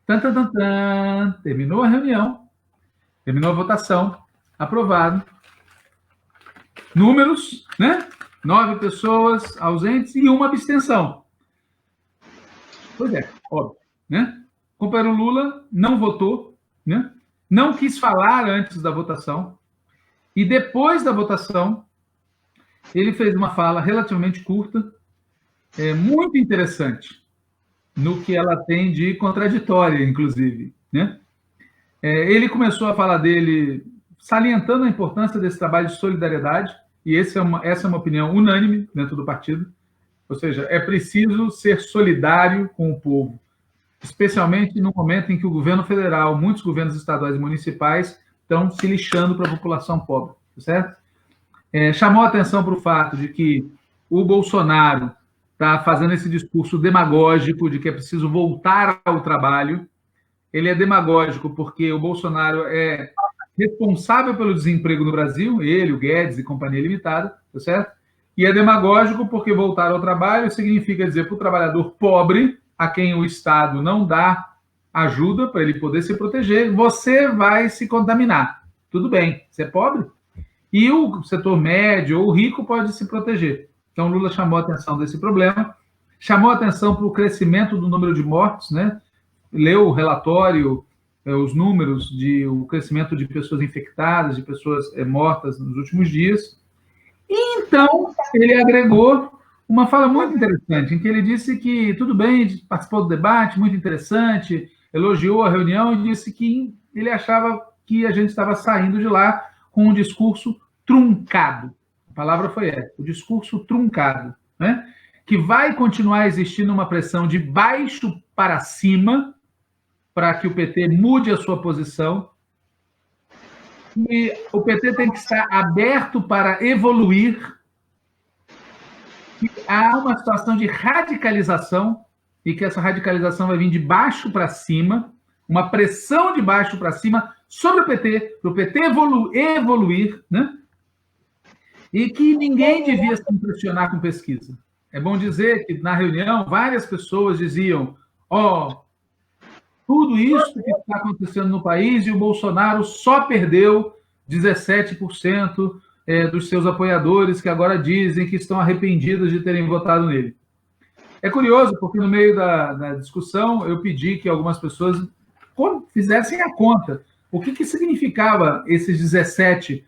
Tan, tan, tan, tan. Terminou a reunião, terminou a votação, aprovado. Números, né? 9 pessoas ausentes e uma abstenção. Pois é, óbvio, né? O companheiro Lula não votou, né? Não quis falar antes da votação, e depois da votação, ele fez uma fala relativamente curta, muito interessante, no que ela tem de contraditória, inclusive, né? Ele começou a falar dele, salientando a importância desse trabalho de solidariedade, e essa é uma opinião unânime dentro do partido, ou seja, é preciso ser solidário com o povo, especialmente no momento em que o governo federal, muitos governos estaduais e municipais estão se lixando para a população pobre, certo? Chamou a atenção para o fato de que o Bolsonaro está fazendo esse discurso demagógico de que é preciso voltar ao trabalho. Ele é demagógico porque o Bolsonaro é responsável pelo desemprego no Brasil, ele, o Guedes e Companhia Limitada, tá certo? E é demagógico porque voltar ao trabalho significa dizer para o trabalhador pobre, a quem o Estado não dá ajuda para ele poder se proteger, você vai se contaminar. Tudo bem, você é pobre? E o setor médio ou rico pode se proteger. Então, Lula chamou a atenção desse problema, chamou a atenção para o crescimento do número de mortes, né? Leu o relatório, os números o crescimento de pessoas infectadas, de pessoas mortas nos últimos dias. E, então, ele agregou uma fala muito interessante, em que ele disse que, tudo bem, participou do debate, muito interessante, elogiou a reunião e disse que ele achava que a gente estava saindo de lá com um discurso truncado. A palavra foi essa, o discurso truncado, né? Que vai continuar existindo uma pressão de baixo para cima para que o PT mude a sua posição. E o PT tem que estar aberto para evoluir. E há uma situação de radicalização, e que essa radicalização vai vir de baixo para cima, uma pressão de baixo para cima sobre o PT, para o PT evoluir, né? E que ninguém devia se impressionar com pesquisa. É bom dizer que, na reunião, várias pessoas diziam: tudo isso que está acontecendo no país e o Bolsonaro só perdeu 17% dos seus apoiadores, que agora dizem que estão arrependidos de terem votado nele. É curioso, porque no meio da discussão eu pedi que algumas pessoas fizessem a conta. O que significava esses 17%?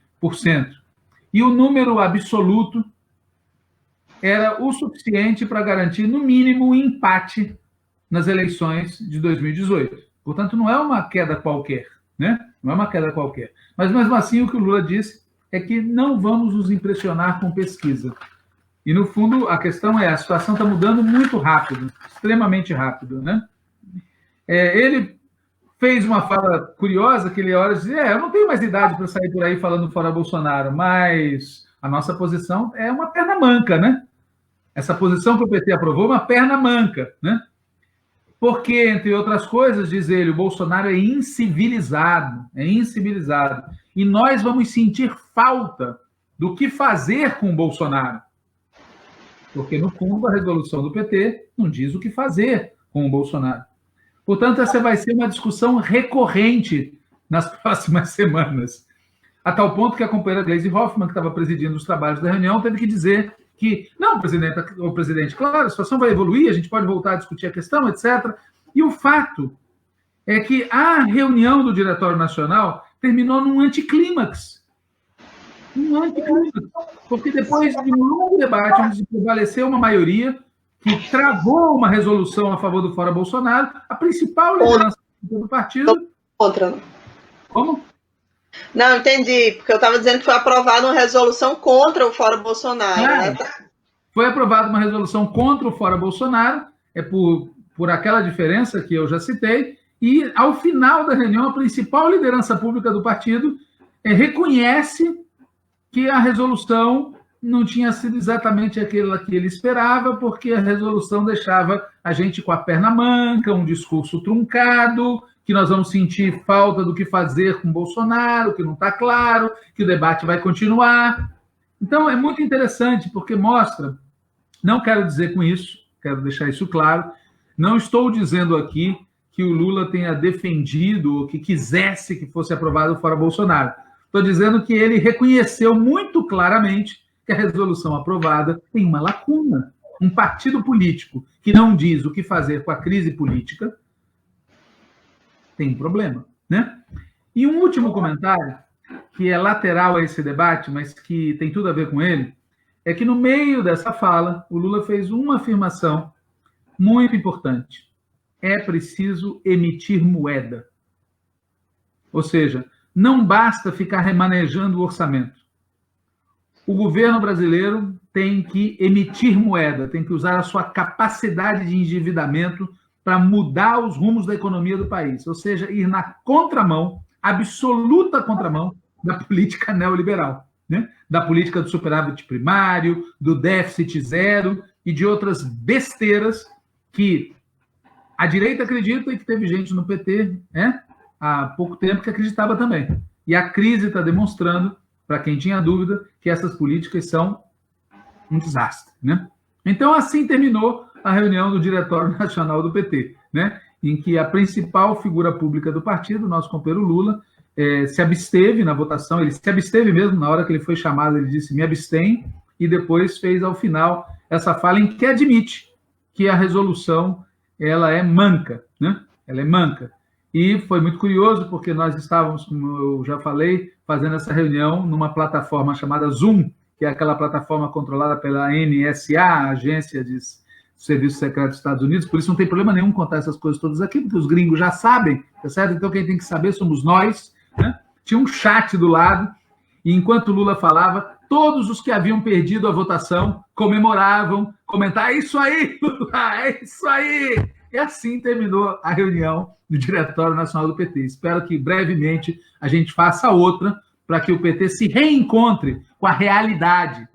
E o número absoluto era o suficiente para garantir, no mínimo, um empate nas eleições de 2018. Portanto, não é uma queda qualquer, né? Não é uma queda qualquer. Mas, mesmo assim, o que o Lula disse é que não vamos nos impressionar com pesquisa. E, no fundo, a questão a situação está mudando muito rápido, extremamente rápido, né? Ele fez uma fala curiosa, que ele olha e diz: eu não tenho mais idade para sair por aí falando fora Bolsonaro, mas a nossa posição é uma perna manca, né? Essa posição que o PT aprovou é uma perna manca, né? Porque, entre outras coisas, diz ele, o Bolsonaro é incivilizado, e nós vamos sentir falta do que fazer com o Bolsonaro. Porque, no fundo, a resolução do PT não diz o que fazer com o Bolsonaro. Portanto, essa vai ser uma discussão recorrente nas próximas semanas. A tal ponto que a companheira Gleisi Hoffmann, que estava presidindo os trabalhos da reunião, teve que dizer que, não, presidente, claro, a situação vai evoluir, a gente pode voltar a discutir a questão, etc. E o fato é que a reunião do Diretório Nacional terminou num anticlímax. Porque depois de um longo debate, onde prevaleceu uma maioria que travou uma resolução a favor do Fora Bolsonaro, a principal liderança do partido... Contra. Como? Não, entendi, porque eu estava dizendo que foi aprovada uma resolução contra o Fora Bolsonaro. Né? Foi aprovada uma resolução contra o Fora Bolsonaro, por aquela diferença que eu já citei, e, ao final da reunião, a principal liderança pública do partido reconhece que a resolução não tinha sido exatamente aquela que ele esperava, porque a resolução deixava a gente com a perna manca, um discurso truncado, que nós vamos sentir falta do que fazer com Bolsonaro, que não está claro, que o debate vai continuar. Então, é muito interessante, porque mostra, não quero dizer com isso, quero deixar isso claro, não estou dizendo aqui que que o Lula tenha defendido ou que quisesse que fosse aprovado fora Bolsonaro. Estou dizendo que ele reconheceu muito claramente que a resolução aprovada tem uma lacuna. Um partido político que não diz o que fazer com a crise política tem um problema, né? E um último comentário, que é lateral a esse debate, mas que tem tudo a ver com ele, é que no meio dessa fala, o Lula fez uma afirmação muito importante. É preciso emitir moeda. Ou seja, não basta ficar remanejando o orçamento. O governo brasileiro tem que emitir moeda, tem que usar a sua capacidade de endividamento para mudar os rumos da economia do país, ou seja, ir na contramão, absoluta contramão, da política neoliberal, né? Da política do superávit primário, do déficit zero e de outras besteiras que a direita acredita e que teve gente no PT, né, há pouco tempo que acreditava também. E a crise está demonstrando, para quem tinha dúvida, que essas políticas são um desastre, né? Então, assim terminou a reunião do Diretório Nacional do PT, né, em que a principal figura pública do partido, nosso companheiro Lula, se absteve na votação. Ele se absteve mesmo, na hora que ele foi chamado, ele disse, me abstém, e depois fez, ao final, essa fala em que admite que a resolução ela é manca, né? Ela é manca. E foi muito curioso, porque nós estávamos, como eu já falei, fazendo essa reunião numa plataforma chamada Zoom, que é aquela plataforma controlada pela NSA, a Agência de Serviço Secreto dos Estados Unidos, por isso não tem problema nenhum contar essas coisas todas aqui, porque os gringos já sabem, tá certo? Então quem tem que saber somos nós, né? Tinha um chat do lado, e enquanto Lula falava, todos os que haviam perdido a votação comemoravam, comentavam, é isso aí, Lula, é isso aí! E assim terminou a reunião do Diretório Nacional do PT. Espero que brevemente a gente faça outra para que o PT se reencontre com a realidade,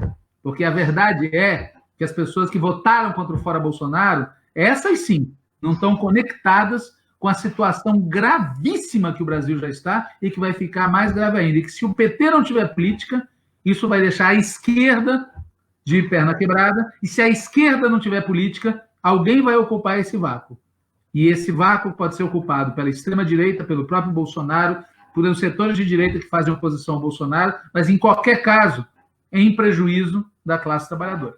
porque a verdade é que as pessoas que votaram contra o Fora Bolsonaro, essas sim, não estão conectadas com a situação gravíssima que o Brasil já está e que vai ficar mais grave ainda. E que se o PT não tiver política, isso vai deixar a esquerda de perna quebrada, e se a esquerda não tiver política, alguém vai ocupar esse vácuo. E esse vácuo pode ser ocupado pela extrema-direita, pelo próprio Bolsonaro, por setores de direita que fazem oposição ao Bolsonaro, mas, em qualquer caso, em prejuízo da classe trabalhadora.